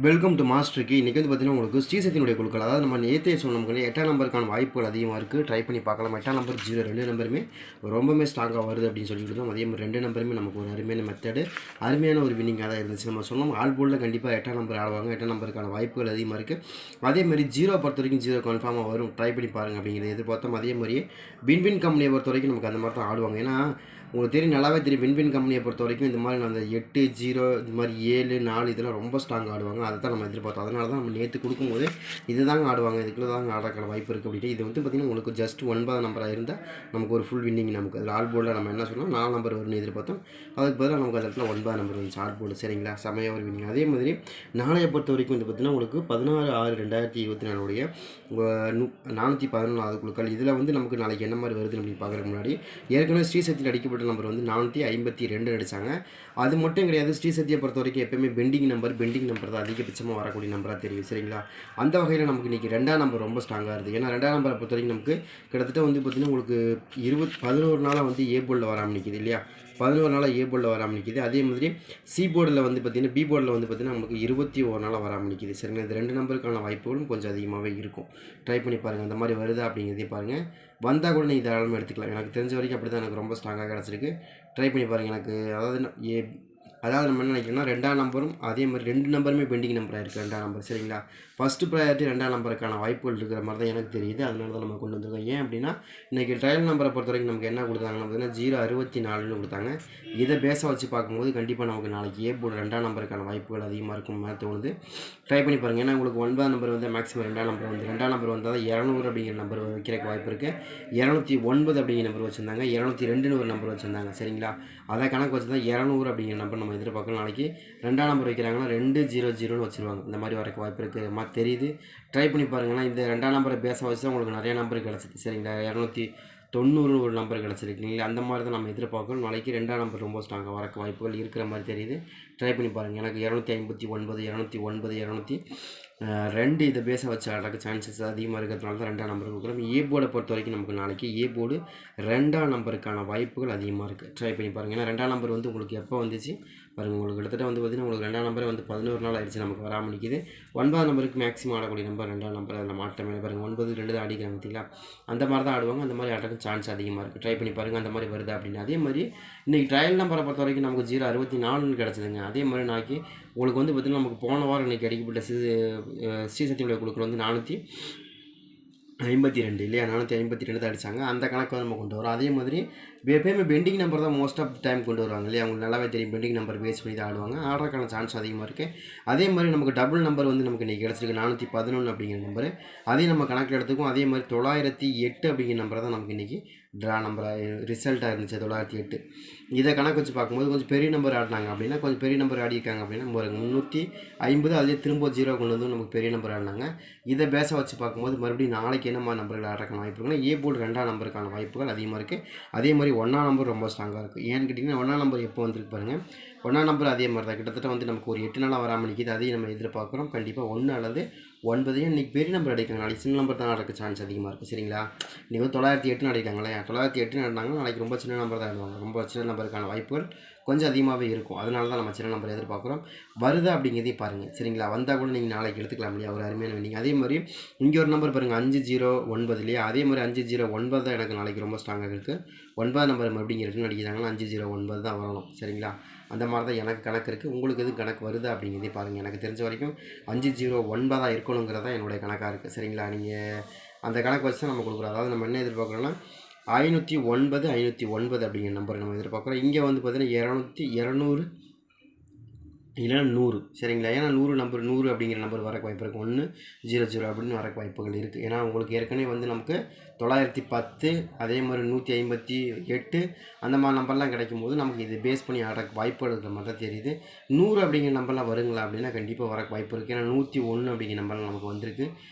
Welcome to மாஸ்டருக்கு. இன்றைக்கி வந்து பார்த்தீங்கன்னா உங்களுக்கு ஸ்ரீசக்தியினுடைய குழுக்கள், அதாவது நம்ம நேற்றே சொன்னோம் 8ஆம் நம்பருக்கான வாய்ப்புகள் அதிகமாக இருக்குது. ட்ரை பண்ணி பார்க்கலாம். 8ஆம் நம்பர் 0 2 நம்பருமே ரொம்பவே ஸ்ட்ராங்காக வருது அப்படின்னு சொல்லிட்டு இருந்தோம். அதே மாதிரி 2 நம்பருமே நமக்கு ஒரு அருமையான மெத்தடு, அருமையான ஒரு வின்னிங்காக தான் இருந்துச்சு. நம்ம சொன்னோம் ஆல் போர்டில் கண்டிப்பாக 8ஆம் நம்பர் ஆடுவாங்க. 8ஆம் நம்பருக்கான வாய்ப்புகள் அதிகமாக இருக்குது. அதே மாதிரி 0 பொறுத்த வரைக்கும் 0 கன்ஃபார்மாக வரும். ட்ரை பண்ணி பாருங்கள் அப்படிங்கிறத எதிர்பார்த்தோம். அதே மாதிரியே வின்வின் கம்பெனியை பொறுத்த வரைக்கும் நமக்கு அந்த மாதிரி தான் ஆடுவாங்க. ஏன்னா உங்களுக்கு தெரியும், நல்லாவே தெரியும், வின்வின் கம்பெனியை பொறுத்த வரைக்கும் இந்த மாதிரி அந்த 8 0 இந்த மாதிரி 7 4 இதெல்லாம் ரொம்ப ஸ்ட்ராங் ஆடுவாங்க. அதை தான் நம்ம எதிர்பார்த்தோம். அதனால தான் நம்ம நேற்று கொடுக்கும்போது இதுதாங்க ஆடுவாங்க, இதுக்குள்ளே தாங்க ஆடுறதுக்கான வாய்ப்பு இருக்குது அப்படின்ட்டு. இது வந்து பார்த்திங்கன்னா உங்களுக்கு ஜஸ்ட் 9 நம்பராக இருந்தால் நமக்கு ஒரு ஃபுல் வின்னிங். நமக்கு அதில் ஆல் போர்டில் நம்ம என்ன சொன்னோம் 4 நம்பர் வரும்னு எதிர்பார்த்தோம். அதுக்கு பதிலாக நமக்கு அந்த இடத்துல 9 நம்பர் வந்துச்சு ஆல் போர்டு. சரிங்களா, செமையாக ஒரு வின்னிங். அதே மாதிரி நாளையை பொறுத்த வரைக்கும் வந்து பார்த்திங்கன்னா உங்களுக்கு 16/6/2024 411 குழுக்கள். இதில் வந்து நமக்கு நாளைக்கு என்ன மாதிரி வருது அப்படின்னு பார்க்குறதுக்கு முன்னாடி ஏற்கனவே ஸ்ரீசக்தியில் அடிக்கப்பட்ட நம்பர் வந்து 452 அடித்தாங்க. அது மட்டும் கிடையாது, ஸ்ரீசக்தியை பொறுத்த வரைக்கும் எப்போயுமே பெண்டிங் நம்பர் தான் அதிகபட்சமாக வரக்கூடிய நம்பராக தெரியும். சரிங்களா, அந்த வகையில் நமக்கு இன்றைக்கி 2ஆம் நம்பர் ரொம்ப ஸ்ட்ராங்காக இருக்குது. ஏன்னா 2ஆம் நம்பரை பொறுத்த வரைக்கும் நமக்கு கிட்டத்தட்ட வந்து பார்த்திங்கன்னா உங்களுக்கு 11 நாளாக வந்து ஏ போர்டில் வராமல் நிற்கிது இல்லையா, 11 நாளாக ஏ போர்டில் வராமல் நிற்கிது. அதே மாதிரி சி போர்டில் வந்து பார்த்திங்கன்னா பி போர்டில் வந்து பார்த்திங்கன்னா நமக்கு 21 நாளாக வராமல் நிற்கிது. சரிங்களா, இந்த 2 நம்பருக்கான வாய்ப்புகளும் கொஞ்சம் அதிகமாகவே இருக்கும். ட்ரை பண்ணி பாருங்கள், அந்த மாதிரி வருதா அப்படிங்கிறதே பாருங்கள். வந்தால் கூட நீங்கள் தாராளமாக எடுத்துக்கலாம். எனக்கு தெரிஞ்ச வரைக்கும் அப்படி தான் எனக்கு ரொம்ப ஸ்ட்ராங்காக கிடச்சிருக்கு. ட்ரை பண்ணி பாருங்கள். எனக்கு அதாவது நம்ம என்ன நினைக்கிறோம்னா 2ஆம் நம்பரும் அதே மாதிரி 2 நம்பருமே பெண்டிங் நம்பராக இருக்குது. 2ஆம் நம்பர் சரிங்களா, ஃபஸ்ட்டு ப்ரையாரிட்டி 2ஆம் நம்பருக்கான வாய்ப்புகள் இருக்கிற மாதிரி தான் எனக்கு தெரியுது. அதனால தான் நம்ம கொண்டு வந்திருக்கோம். ஏன் அப்படின்னா இன்றைக்கி ட்ரையல் நம்பரை பொறுத்த வரைக்கும் நமக்கு என்ன கொடுத்தாங்கன்னா பார்த்தீங்கன்னா 064ன்னு கொடுத்தாங்க. இதை பேச வச்சு பார்க்கும்போது கண்டிப்பாக நமக்கு நாளைக்கு ஏ போர்டு 2ஆம் நம்பருக்கான வாய்ப்புகள் அதிகமாக இருக்கும் மாதிரி தோணுது. ட்ரை பண்ணி பாருங்கள். ஏன்னா உங்களுக்கு 9ஆம் நம்பர் வந்து மேக்ஸிமம் 2ஆம் நம்பர் வந்து 2ஆம் நம்பர் வந்தால் தான் 200 அப்படிங்கிற நம்பர் வைக்கிறதுக்கு வாய்ப்பு இருக்குது. 209 அப்படிங்கிற நம்பர் வச்சுருந்தாங்க, 202ன்னு ஒரு நம்பர் வச்சுருந்தாங்க. சரிங்களா, அதை கணக்கு வச்சு தான் 200 அப்படிங்கிற நம்பர் நம்ம எதிர்பார்க்கலாம். நாளைக்கு 2ஆம் நம்பர் வைக்கிறாங்கன்னா 200ன்னு வச்சுருவாங்க. இந்த மாதிரி வரக்கு வாய்ப்பு இருக்குது மாதிரி தெரியுது. ட்ரை பண்ணி பாருங்கன்னா இந்த 2ஆம் நம்பரை பேச வச்சு தான் உங்களுக்கு நிறைய நம்பர் கிடச்சிது. சரிங்களா, 290 ஒரு நம்பர் கிடச்சிருக்கீங்களா, அந்த மாதிரி தான் நம்ம எதிர்பார்க்கணும். நாளைக்கு 2ஆம் நம்பர் ரொம்ப ஸ்ட்ராங்காக வரக்கு வாய்ப்புகள் இருக்கிற மாதிரி தெரியுது. ட்ரை பண்ணி பாருங்கள். எனக்கு 259 202 இதை பேச வச்சு ஆடுறதுக்கு சான்சஸ் அதிகமாக இருக்கிறதுனால தான் 2ஆம் நம்பர் கொடுக்குறோம். ஏ போர்டை பொறுத்த வரைக்கும் நமக்கு நாளைக்கு ஏ போர்டு 2ஆம் நம்பருக்கான வாய்ப்புகள் அதிகமாக இருக்குது. ட்ரை பண்ணி பாருங்கள். ஏன்னா 2ஆம் நம்பர் வந்து உங்களுக்கு எப்போ வந்துச்சு பாருங்கள், உங்களுக்கு கிட்டத்தட்ட வந்து பார்த்திங்கன்னா உங்களுக்கு 2ஆம் நம்பரே வந்து 11 நாள் ஆயிடுச்சு நமக்கு வராமல் நிற்கிது. 9ஆம் நம்பருக்கு மேக்ஸிமம் ஆடக்கூடிய நம்பர் 2ஆம் நம்பர். அதில் மாற்றமே பாருங்கள், 9 2 தான் அடிக்கிறாங்க பார்த்தீங்களா, அந்த மாதிரி தான் ஆடுவாங்க. அந்த மாதிரி ஆடுறதுக்கு சான்ஸ் அதிகமாக இருக்குது. ட்ரை பண்ணி பாருங்கள் அந்த மாதிரி வருது அப்படின்னு. அதே மாதிரி இன்றைக்கி ட்ரையல் நம்பரை பொறுத்த வரைக்கும் நமக்கு 064ன்னு கிடச்சிதுங்க. அதே மாதிரி நாளைக்கு உங்களுக்கு வந்து பார்த்திங்கன்னா நமக்கு போன வாரம் இன்றைக்கி அடிக்கப்பட்ட ஸ்ரீசக்தியுடைய குழுக்கள் வந்து 452 இல்லையா, 452 தான் அடித்தாங்க. அந்த கணக்கு வந்து நம்ம கொண்டு வரோம். அதே மாதிரி எப்பயுமே பெண்டிங் நம்பர் தான் மோஸ்ட் ஆஃப் டைம் கொண்டு வருவாங்க இல்லையா, அவங்களுக்கு நல்லாவே தெரியும். பெண்டிங் நம்பர் பேஸ் பண்ணி தான் ஆடுவாங்க, ஆடுறதுக்கான சான்ஸ் அதிகமாக இருக்குது. அதே மாதிரி நமக்கு டபுள் நம்பர் வந்து நமக்கு இன்றைக்கி கிடச்சிருக்கு 411 அப்படிங்கிற நம்பர். அதையும் நம்ம கணக்கில் எடுத்துக்கும். அதே மாதிரி 908 அப்படிங்கிற நம்பரை தான் நமக்கு இன்றைக்கி ட்ரா நம்பராக ரிசல்ட்டாக இருந்துச்சு 908. இதை கணக்கு வச்சு பார்க்கும்போது கொஞ்சம் பெரிய நம்பர் ஆடினாங்க அப்படின்னா, கொஞ்சம் பெரிய நம்பர் ஆடியிருக்காங்க அப்படின்னா 350, அதே திரும்ப 0 கொண்டு வந்து நமக்கு பெரிய நம்பர் ஆடினாங்க. இதை பேச வச்சு பார்க்கும்போது மறுபடியும் நாளைக்கு என்னமா நம்பர்கள் ஆடுறதுக்கான வாய்ப்பு இருக்குன்னா ஏ போர்டு 2ஆம் நம்பருக்கான வாய்ப்புகள் அதிகமாக இருக்குது. அதே மாதிரி 1ஆம் நம்பர் ரொம்ப ஸ்ட்ராங்காக இருக்குது. ஏன்னு கேட்டிங்கன்னா 1ஆம் நம்பர் எப்போ வந்துருக்கு பாருங்கள், 1ஆம் நம்பர் அதே மாதிரி தான் கிட்டத்தட்ட வந்து நமக்கு ஒரு 8 நாளாக வராமல் நிற்கிது. அதையும் நம்ம எதிர்பார்க்குறோம். கண்டிப்பாக 1 அல்லது 9 இன்றைக்கி பெரிய நம்பர் அடிக்காங்க, நாளைக்கு சின்ன நம்பர் தான் ஆடுறதுக்கு சான்ஸ் அதிகமாக இருக்குது. சரிங்களா, இன்றைக்கி வந்து 908 அடிக்காங்களே, 908 ஆடினாங்கன்னா நாளைக்கு ரொம்ப சின்ன நம்பர் தான் ஆடுவாங்க. ரொம்ப சின்ன நம்பருக்கான வாய்ப்புகள் கொஞ்சம் அதிகமாகவே இருக்கும். அதனால தான் நம்ம சின்ன நம்பர் எதிர்பார்க்குறோம். வருதா அப்படிங்கிறதையும் பாருங்கள். சரிங்களா, வந்தால் கூட நீங்கள் நாளைக்கு எடுத்துக்கலாம் இல்லையா, ஒரு அருமையான வின்னிங். அதே மாதிரி இங்கே ஒரு நம்பர் பாருங்கள் 509 இல்லையா, அதே மாதிரி 509 தான் எனக்கு நாளைக்கு ரொம்ப ஸ்ட்ராங்காக இருக்குது. 9ஆம் நம்பர் மறுபடியும் ரிட்டன் அடிக்கிறாங்கன்னா 509 தான் வரணும். சரிங்களா, அந்த மாதிரி தான் எனக்கு கணக்கு இருக்குது. உங்களுக்கு எதுவும் கணக்கு வருதா அப்படிங்கிறதே பாருங்கள். எனக்கு தெரிஞ்ச வரைக்கும் 509 இருக்கணுங்கிறதா என்னுடைய கணக்காக இருக்குது. சரிங்களா, நீங்கள் அந்த கணக்கு வச்சு தான் நம்ம கொடுக்குறோம். அதாவது நம்ம என்ன எதிர்பார்க்குறோன்னா 509 அப்படிங்கிற நம்பர் நம்ம எதிர்பார்க்குறோம். இங்கே வந்து பார்த்திங்கன்னா 200 இல்லைனா 100. சரிங்களா, ஏன்னா 100 நம்பர் 100 அப்படிங்கிற நம்பர் வரக்கு வாய்ப்பு இருக்குது. 100 அப்படின்னு வரக்கு வாய்ப்புகள் இருக்குது. ஏன்னா உங்களுக்கு ஏற்கனவே வந்து நமக்கு 910 அதே மாதிரி 158 அந்த மாதிரி நம்பர்லாம் கிடைக்கும் போது நமக்கு இது பேஸ் பண்ணி ஆடுறக்கு வாய்ப்பு இருக்கிற மாதிரி தான் தெரியுது. 100 அப்படிங்கிற நம்பர்லாம் வருங்களா அப்படின்னா கண்டிப்பாக வரக்கு வாய்ப்பு இருக்குது. ஏன்னா 101 அப்படிங்கிற நம்பர்லாம் நமக்கு வந்திருக்கு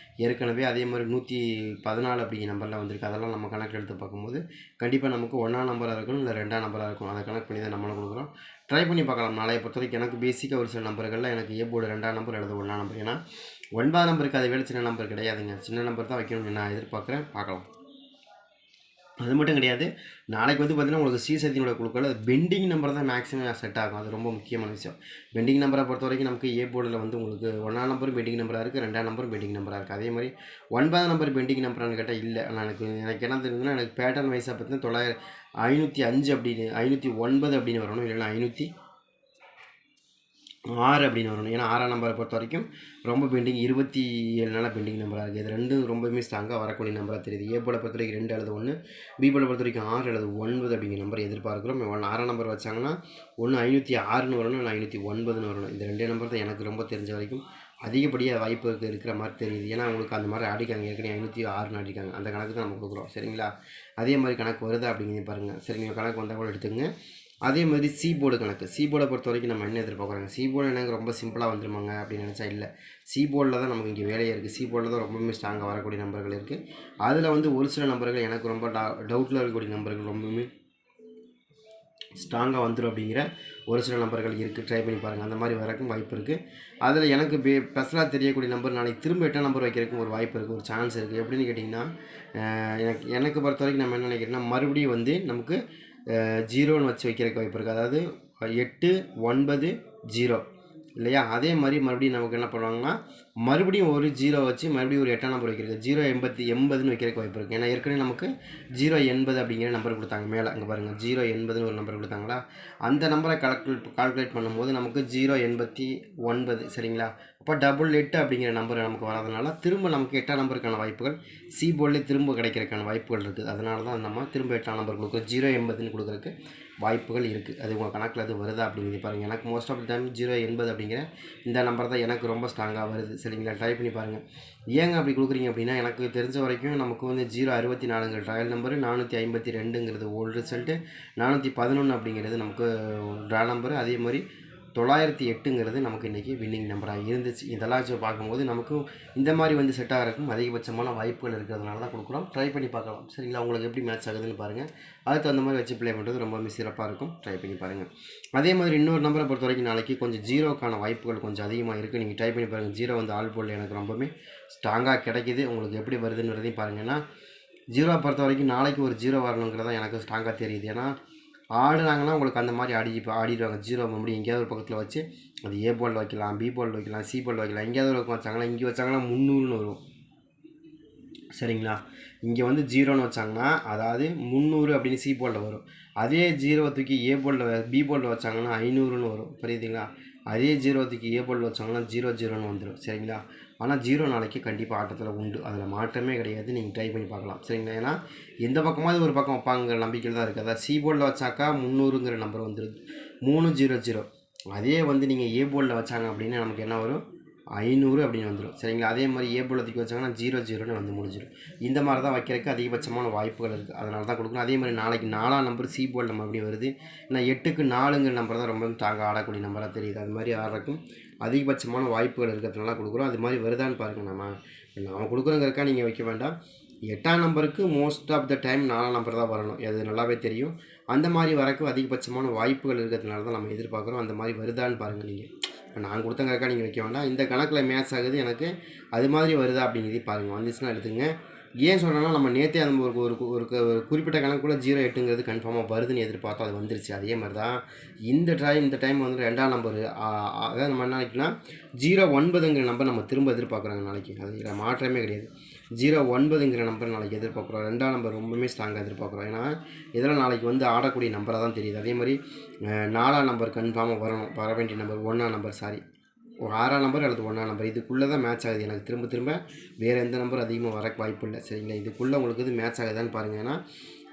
ஏற்கனவே. அதே மாதிரி 114 அப்படிங்கிற நம்பர்லாம் வந்திருக்கு. அதெல்லாம் நம்ம கணக்கில் எடுத்து பார்க்கும்போது கண்டிப்பாக நமக்கு 1ஆம் நம்பராக இருக்கணும் இல்லை 2ஆம் நம்பராக இருக்கும். அதை கணக்கு பண்ணி தான் நம்மளும் கொடுக்குறோம். ட்ரை பண்ணி பார்க்கலாம். நாளைய பொறுத்த வரைக்கும் எனக்கு பேசிக்காக ஒரு சில நம்பர்களில் எனக்கு ஏ போர்டு 2ஆம் நம்பர் அல்லது 1ஆம் நம்பர். ஏன்னா 9ஆம் நம்பருக்கு அதை விட சின்ன நம்பர் கிடையாதுங்க, சின்ன நம்பர் தான் வைக்கணும்னு நான் எதிர்பார்க்குறேன். பார்க்கலாம். அது மட்டும் கிடையாது, நாளைக்கு வந்து பார்த்தீங்கன்னா உங்களுக்கு ஸ்ரீசக்தியோட குழுக்கள் பெண்டிங் நம்பர் தான் மேக்ஸிமம் செட் ஆகும். அது ரொம்ப முக்கியமான விஷயம். பெண்டிங் நம்பரை பொறுத்த வரைக்கும் நமக்கு ஏ போர்டில் வந்து உங்களுக்கு 1ஆம் நம்பரும் பெண்டிங் நம்பராக இருக்குது, 2ஆம் நம்பரும் பெண்டிங் நம்பராக இருக்குது. அதே மாதிரி 9ஆம் நம்பர் பெண்டிங் நம்பரானு கேட்டால் இல்லை. ஆனால் எனக்கு என்ன தெரியுதுன்னா, எனக்கு பேட்டர்ன் வைஸாக பார்த்தீங்கன்னா 505 அப்படின்னு 509 அப்படின்னு வரணும், இல்லைன்னா 506 அப்படின்னு வரணும். ஏன்னா 6ஆம் நம்பரை பொறுத்த வரைக்கும் ரொம்ப பெண்டிங் 27 நாளாக பெண்டிங் நம்பராக இருக்குது. இது ரெண்டும் ரொம்பவுமே ஸ்ட்ராங்காக வரக்கூடிய நம்பராக தெரியுது. ஏ போர்டை பொறுத்த வரைக்கும் 2 அல்லது 1, பி போர்டை பொறுத்த வரைக்கும் 6 அல்லது 9 அப்படிங்கிற நம்பர் எதிர்பார்க்குறோம். 6ஆம் நம்பர் வச்சாங்கன்னா 506ன்னு வரணும், இல்லை 509ன்னு வரணும். இந்த 2 நம்பர் தான் எனக்கு ரொம்ப தெரிஞ்ச வரைக்கும் அதிகப்படியாக வாய்ப்பு இருக்கிற மாதிரி தெரியுது. ஏன்னா உங்களுக்கு அந்த மாதிரி அடிக்காங்க, ஏற்கனவே 506ன்னு அடிக்காங்க. அந்த கணக்கு தான் நம்ம கொடுக்குறோம். சரிங்களா? அதே மாதிரி கணக்கு வருதா அப்படிங்கிறது பாருங்கள். சரிங்களா? கணக்கு வந்தால் கூட எடுத்துங்க. அதே மாதிரி சி போர்டு கணக்கு. சி போர்டை பொறுத்த வரைக்கும் நம்ம என்ன எதிர்பார்க்குறாங்க? சி போர்டு எனக்கு ரொம்ப சிம்பிளாக வந்துருமாங்க அப்படின்னு நினச்சா இல்லை. சி போர்டில் தான் நமக்கு இங்கே வேலையே இருக்குது. சி போர்டில் தான் ரொம்பவுமே ஸ்ட்ராங்காக வரக்கூடிய நம்பர்கள் இருக்குது. அதில் வந்து ஒரு சில நம்பர்கள் எனக்கு ரொம்ப டவுட்டில் இருக்கக்கூடிய நம்பர்கள் ரொம்பவுமே ஸ்ட்ராங்காக வந்துடும் அப்படிங்கிற ஒரு சில நம்பர்கள் இருக்குது. ட்ரை பண்ணி பாருங்கள். அந்த மாதிரி வரக்கும் வாய்ப்பு இருக்குது. அதில் எனக்கு ஸ்பெஷலாக தெரியக்கூடிய நம்பர் நாளைக்கு திரும்ப 8ஆம் நம்பர் வைக்கிறதுக்கும் ஒரு வாய்ப்பு இருக்குது, ஒரு சான்ஸ் இருக்குது. எப்படின்னு கேட்டிங்கன்னா, எனக்கு பொறுத்த வரைக்கும் நம்ம என்ன நினைக்கிறேன்னா, மறுபடியும் வந்து நமக்கு 0ன்னு வச்சு வைக்கிறதுக்கு வாய்ப்பு இருக்குது. அதாவது 8 9 0 இல்லையா? அதே மாதிரி மறுபடியும் நமக்கு என்ன பண்ணுவாங்கன்னா, மறுபடியும் ஒரு 0 வச்சு மறுபடியும் ஒரு 8ஆம் நம்பர் வைக்கிறது 080ன்னு வைக்கிறதுக்கு வாய்ப்பு இருக்குது. ஏன்னா ஏற்கனவே நமக்கு 080 அப்படிங்கிற நம்பர் கொடுத்தாங்க மேலே. அங்கே பாருங்கள், 080ன்னு ஒரு நம்பர் கொடுத்தாங்களா? அந்த நம்பரை கால்குலேட் பண்ணும்போது நமக்கு 089 சரிங்களா? அப்போ 888 அப்படிங்கிற நம்பர் நமக்கு வராதனால திரும்ப நமக்கு 8ஆம் நம்பருக்கான வாய்ப்புகள் சி போர்டில் திரும்ப கிடைக்கிறதுக்கான வாய்ப்புகள் இருக்குது. அதனால தான் நம்ம திரும்ப 8ஆம் நம்பர் கொடுக்குறோம். 080ன்னு கொடுக்குறதுக்கு வாய்ப்புகள் இருக்குது. அது உங்கள் கணக்கில் அது வருதா அப்படிங்கிறது பாருங்கள். எனக்கு மோஸ்ட் ஆஃப் த டைம் 080 அப்படிங்கிற இந்த நம்பர் தான் எனக்கு ரொம்ப ஸ்ட்ராங்காக வருது. சரிங்களா? ட்ரை பண்ணி பாருங்கள். ஏங்க அப்படி கொடுக்குறீங்க அப்படின்னா, எனக்கு தெரிஞ்ச வரைக்கும் நமக்கு வந்து 064ங்கிற ட்ரையல் நம்பரு, 452ங்கிறது ஓல்டு ரிசல்ட்டு, 411 அப்படிங்கிறது நமக்கு ட்ரா நம்பரு, அதே மாதிரி 908ங்கிறது நமக்கு இன்றைக்கி வின்னிங் நம்பராக இருந்துச்சு. இதெல்லாம் வச்சு பார்க்கும்போது நமக்கும் இந்த மாதிரி வந்து செட் ஆகிறதுக்கும் அதிகபட்சமான வாய்ப்புகள் இருக்கிறதுனால தான் கொடுக்குறோம். ட்ரை பண்ணி பார்க்கலாம். சரிங்களா? உங்களுக்கு எப்படி மேட்ச் ஆகுதுன்னு பாருங்கள். அதுக்கு அந்த மாதிரி வச்சு ப்ளே பண்ணுறது ரொம்பவே சிறப்பாக இருக்கும். ட்ரை பண்ணி பாருங்கள். அதே மாதிரி இன்னொரு நம்பரை பொறுத்த வரைக்கும் நாளைக்கு கொஞ்சம் 0க்கான வாய்ப்புகள் கொஞ்சம் அதிகமாக இருக்குது. நீங்கள் ட்ரை பண்ணி பாருங்கள். 0 வந்து ஆல் போர்டில் எனக்கு ரொம்பவே ஸ்ட்ராங்காக கிடைக்கிது. உங்களுக்கு எப்படி வருதுன்றதையும் பாருங்கன்னா, 0 பொறுத்த வரைக்கும் நாளைக்கு ஒரு 0 வரணுங்கிறதான் எனக்கு ஸ்ட்ராங்காக தெரியுது. ஏன்னா ஆடுனாங்கன்னா உங்களுக்கு அந்த மாதிரி ஆடிடுவாங்க. 0 மறுபடியும் எங்கேயாவது ஒரு பக்கத்தில் வச்சு, அது ஏ போர்டில் வைக்கலாம், பி போர்டில் வைக்கலாம், சி போர்டில் வைக்கலாம். எங்கேயாவது ஒரு பக்கம் வச்சாங்கன்னா, இங்கே வச்சாங்கன்னா 300ன்னு வரும். சரிங்களா? இங்கே வந்து 0ன்னு வச்சாங்கன்னா அதாவது 300 அப்படின்னு சி போர்டில் வரும். அதே 0 தூக்கி ஏ போர்டில் பி போர்டில் வச்சாங்கன்னா 500ன்னு வரும். புரியுதுங்களா? அதே 0 தூக்கி ஏ போர்டில் வச்சாங்கன்னா 00ன்னு வந்துடும். சரிங்களா? ஆனால் 0 நாளைக்கு கண்டிப்பாக ஆட்டத்தில் உண்டு. அதில் மாற்றமே கிடையாது. நீங்கள் ட்ரை பண்ணி பார்க்கலாம். சரிங்களா? ஏன்னா எந்த பக்கமாவது ஒரு பக்கம் வைப்பாங்கிற நம்பிக்கையில் தான் இருக்குது. அதாவது சி போர்டில் வச்சாக்கா 300ங்கிற நம்பர் வந்துடுது, 300. அதே வந்து நீங்கள் ஏ போர்டில் வச்சாங்க அப்படின்னா நமக்கு என்ன வரும்? 500 அப்படின்னு வந்துடும். சரிங்களா? அதே மாதிரி ஏ போர்டில் தூக்கி வச்சாங்கன்னா 00ன்னு வந்து முடிஞ்சிடும். இந்த மாதிரி தான் வைக்கிறதுக்கு அதிகபட்சமான வாய்ப்புகள் இருக்குது. அதனால தான் கொடுக்கணும். அதே மாதிரி நாளைக்கு 4ஆம் நம்பர் சி போர்டில் மறுபடியும் வருது. ஏன்னா 8க்கு 4ங்கிற நம்பர் தான் ரொம்ப ஸ்ட்ராங்காக ஆடக்கூடிய நம்பராக தெரியுது. அது மாதிரி ஆடுறதுக்கும் அதிகபட்சமான வாய்ப்புகள் இருக்கிறதுனால கொடுக்குறோம். அது மாதிரி வருதான்னு பாருங்கள். நம்ம கொடுக்குறோங்கிறக்கா நீங்கள் வைக்க வேண்டாம். 8ஆம் நம்பருக்கு மோஸ்ட் ஆஃப் த டைம் 4ஆம் நம்பர் தான் வரணும். அது நல்லாவே தெரியும். அந்த மாதிரி வரக்கும் அதிகபட்சமான வாய்ப்புகள் இருக்கிறதுனால தான் நம்ம எதிர்பார்க்குறோம். அந்த மாதிரி வருதான்னு பாருங்கள். நீங்கள் இப்போ நான் கொடுத்தங்கிறக்கா நீங்கள் வைக்க வேண்டாம். இந்த கணக்கில் மேட்ச் ஆகுது எனக்கு, அது மாதிரி வருதா அப்படிங்கிறதையும் பாருங்கள். வந்துச்சுன்னா எடுத்துங்க. ஏன் சொல்கிறேன்னா, நம்ம நேற்றே அந்த ஒரு குறிப்பிட்ட கணக்குள்ளே 08ங்கிறது கன்ஃபார்மாக வருதுன்னு எதிர்பார்த்தோம், அது வந்துருச்சு. அதே மாதிரி தான் இந்த டைம் வந்து 2ஆம் நம்பரு, அதாவது நம்ம என்ன நினைக்கணும்னா 09ங்கிற நம்பர் நம்ம திரும்ப எதிர்பார்க்குறோங்க நாளைக்கு. அது மாற்றமே கிடையாது. 09ங்கிற நம்பர் நாளைக்கு எதிர்பார்க்குறோம். 2ஆம் நம்பர் ரொம்பவுமே ஸ்ட்ராங்காக எதிர்பார்க்குறோம். ஏன்னா இதெல்லாம் நாளைக்கு வந்து ஆடக்கூடிய நம்பராக தான் தெரியுது. அதே மாதிரி 4ஆம் நம்பர் கன்ஃபார்மாக வர வேண்டிய நம்பர், 1ஆம் நம்பர், சாரி, ஒரு 6ஆம் நம்பர் அல்லது 1ஆம் நம்பர், இதுக்குள்ளே தான் மேட்ச் ஆகுது. எனக்கு திரும்ப வேறு எந்த நம்பர் அதிகமாக வரக்கு வாய்ப்பு இல்லை. சரிங்களா? இதுக்குள்ளே உங்களுக்கு இது மேட்ச் ஆகுதான்னு பாருங்கள். ஏன்னா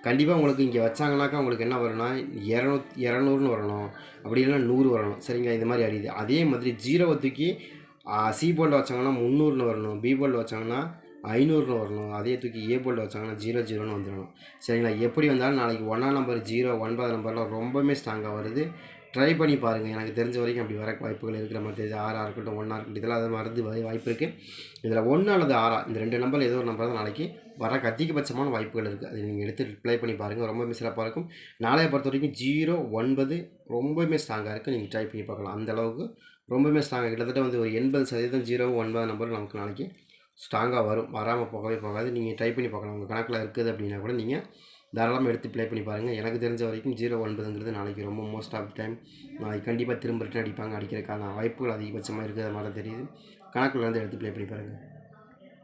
கண்டிப்பாக உங்களுக்கு இங்கே வச்சாங்கனாக்கா உங்களுக்கு என்ன வரும்னா 200ன்னு வரணும், அப்படி இல்லைன்னா 100 வரணும். சரிங்களா? இந்த மாதிரி அடியுது. அதே மாதிரி 0 தூக்கி சி போர்டில் வச்சாங்கன்னா 300ன்னு வரணும், பி போர்டில் வச்சாங்கன்னா 500ன்னு வரணும், அதே தூக்கி ஏ போர்டில் வச்சாங்கன்னா 00ன்னு வந்துடணும். சரிங்களா? எப்படி வந்தாலும் நாளைக்கு 1ஆம் நம்பர் 0, 9ஆம் நம்பர்லாம் ரொம்பவுமே ஸ்ட்ராங்காக வருது. ட்ரை பண்ணி பாருங்கள். எனக்கு தெரிஞ்ச வரைக்கும் அப்படி வர வாய்ப்புகள் இருக்கிற மாதிரி தெரியுது. 6ஆக இருக்கட்டும், 1ஆக இருக்கட்டும், இதெல்லாம் அது மறந்து வாய்ப்பு இருக்குது. இதில் 1 அல்லது 6, இந்த 2 நம்பர் ஏதோ ஒரு நம்பர் தான் நாளைக்கு வர அதிகபட்சமான வாய்ப்புகள் இருக்குது. அது நீங்கள் எடுத்து ப்ளே பண்ணி பாருங்கள். ரொம்பவுமே சிறப்பாக இருக்கும். நாளையை பொறுத்த வரைக்கும் 0, 9 ரொம்பவுமே ஸ்ட்ராங்காக இருக்குது. நீங்கள் ட்ரை பண்ணி பார்க்கலாம். அந்தளவுக்கு ரொம்பவுமே ஸ்ட்ராங்காக, கிட்டத்தட்ட வந்து ஒரு 80% 0, 9 நம்பர் நமக்கு நாளைக்கு ஸ்ட்ராங்காக வரும். வராமல் போகவே போகாது. நீங்கள் ட்ரை பண்ணி பார்க்கலாம். உங்கள் கணக்கில் இருக்குது அப்படின்னா கூட நீங்கள் தாராளமாக எடுத்து ப்ளே பண்ணி பாருங்கள். எனக்கு தெரிஞ்ச வரைக்கும் 0-9ங்கிறது நாளைக்கு ரொம்ப மோஸ்ட் ஆஃப் டைம் நாளைக்கு கண்டிப்பாக திரும்ப ரிட்டன் அடிப்பாங்க. அடிக்கிறதுக்கான வாய்ப்புகள் அதிகபட்சமாக இருக்கிற மாதிரி தெரியுது. கணக்குலேருந்து எடுத்து ப்ளே பண்ணி பாருங்கள்.